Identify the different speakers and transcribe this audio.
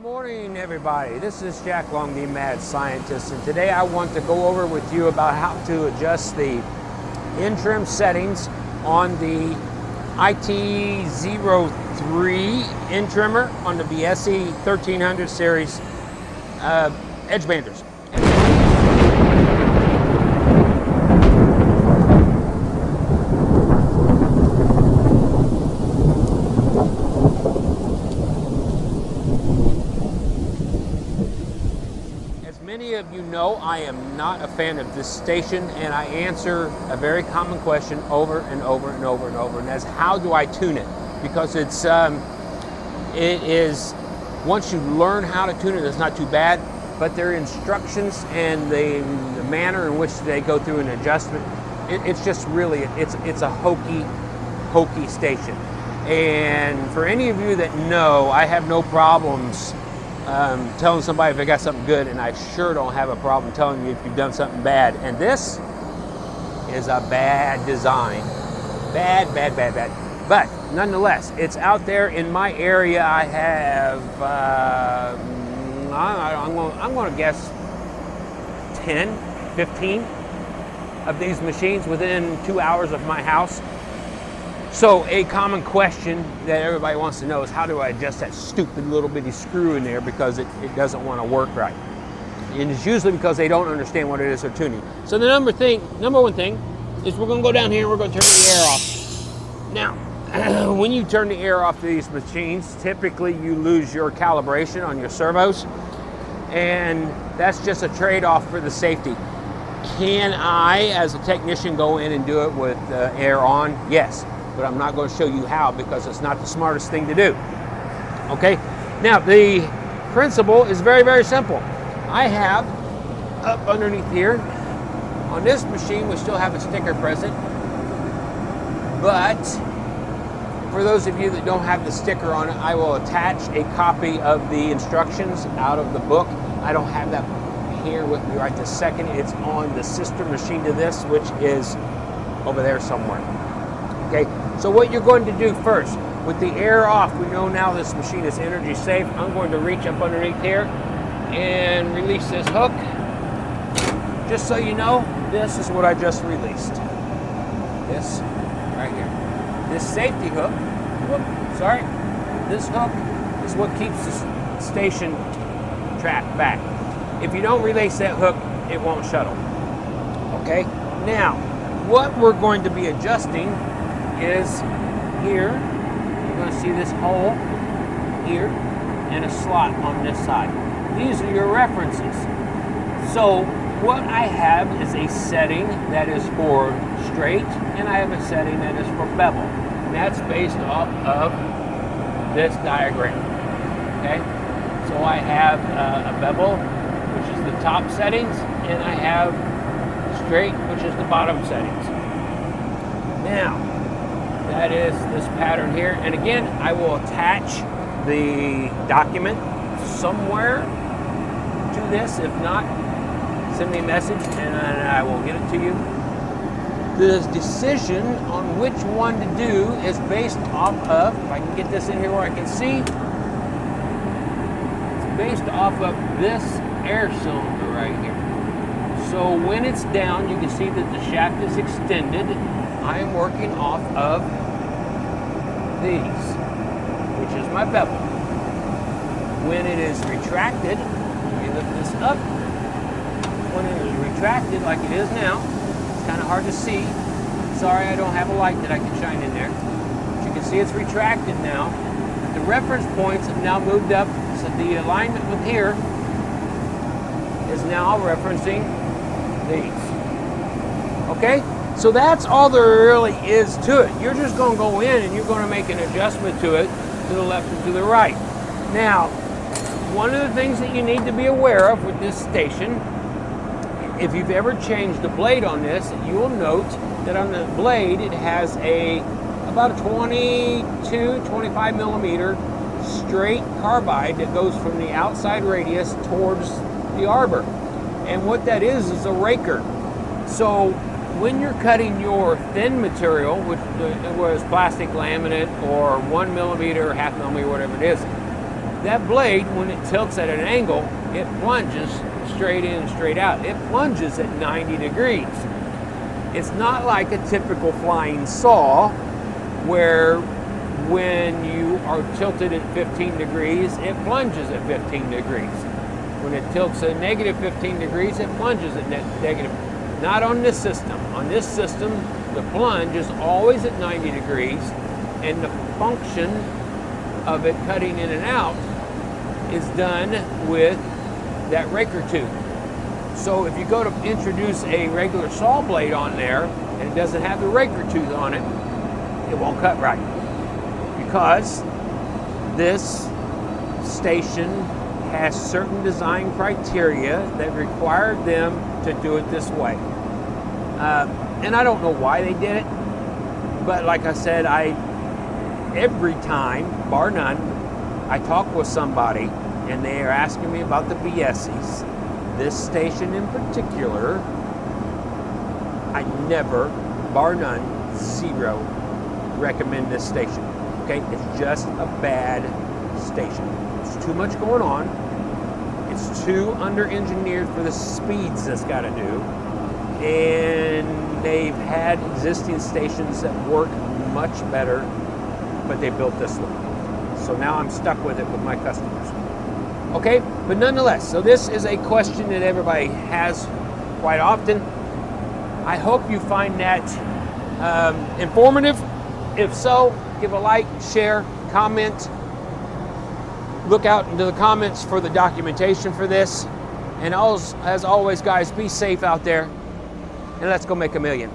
Speaker 1: Morning, everybody. This is Jack Long, the Mad Scientist, and today I want to go over with you about how to adjust the in-trim settings on the IT03 in-trimmer on the Biesse 1300 series Edgebanders. Many of you know I am not a fan of this station, and I answer a very common question over and over and over and over, and that's how do I tune it? Because it is once you learn how to tune it, it's not too bad, but their instructions and the manner in which they go through an adjustment, it's just really it's a hokey station. And for any of you that know, I have no problems telling somebody if they got something good, and I sure don't have a problem telling you if you've done something bad. And this is a bad design. Bad. But nonetheless, it's out there in my area. I have, I'm going to guess 10, 15 of these machines within 2 hours of my house. So a common question that everybody wants to know is how do I adjust that stupid little bitty screw in there because it doesn't want to work right. And it's usually because they don't understand what it is they're tuning. So the number one thing is we're going to go down here and we're going to turn the air off. Now, when you turn the air off these machines, typically you lose your calibration on your servos, and that's just a trade-off for the safety. Can I, as a technician, go in and do it with air on? Yes. But I'm not going to show you how because it's not the smartest thing to do. Okay? Now, the principle is very, very simple. I have up underneath here, on this machine, we still have a sticker present. But for those of you that don't have the sticker on it, I will attach a copy of the instructions out of the book. I don't have that here with me right this second. It's on the sister machine to this, which is over there somewhere. Okay, so what you're going to do first, with the air off, we know now this machine is energy safe. I'm going to reach up underneath here and release this hook. Just so you know, this is what I just released. This right here. This safety hook, this hook is what keeps the station track back. If you don't release that hook, it won't shuttle. Okay, now what we're going to be adjusting is here. You're going to see this hole here and a slot on this side. These are your references. So what I have is a setting that is for straight, and I have a setting that is for bevel. And that's based off of this diagram. Okay? So I have a bevel, which is the top settings, and I have straight, which is the bottom settings. Now, that is this pattern here, and again, I will attach the document somewhere to this. If not, send me a message and I will get it to you. The decision on which one to do is based off of, if I can get this in here where I can see, it's based off of this air cylinder right here. So when it's down, you can see that the shaft is extended. I am working off of these, which is my bevel. When it is retracted, let me lift this up. When it is retracted like it is now, it's kind of hard to see. Sorry, I don't have a light that I can shine in there. But you can see it's retracted now. The reference points have now moved up, so the alignment with here is now referencing these. Okay? So that's all there really is to it. You're just going to go in and you're going to make an adjustment to it to the left and to the right. Now, one of the things that you need to be aware of with this station, if you've ever changed the blade on this, you will note that on the blade it has about a 25 millimeter straight carbide that goes from the outside radius towards the arbor. And what that is a raker. So when you're cutting your thin material, which was plastic laminate or 1 millimeter, half millimeter, whatever it is, that blade, when it tilts at an angle, it plunges straight in and straight out. It plunges at 90 degrees. It's not like a typical flying saw where when you are tilted at 15 degrees, it plunges at 15 degrees. When it tilts at negative 15 degrees, it plunges at negative. Not on this system. On this system, the plunge is always at 90 degrees, and the function of it cutting in and out is done with that raker tube. So if you go to introduce a regular saw blade on there and it doesn't have the raker tooth on it, it won't cut right, because this station has certain design criteria that required them to do it this way. And I don't know why they did it, but like I said, every time, bar none, I talk with somebody and they are asking me about the Biesses, this station in particular, I never, bar none, zero, recommend this station. Okay, it's just a bad station. It's too much going on. It's too under-engineered for the speeds it's got to do. And they've had existing stations that work much better, but they built this one. So now I'm stuck with it with my customers. Okay, but nonetheless, so this is a question that everybody has quite often. I hope you find that informative. If so, give a like, share, comment. Look out into the comments for the documentation for this. And as always, guys, be safe out there, and let's go make a million.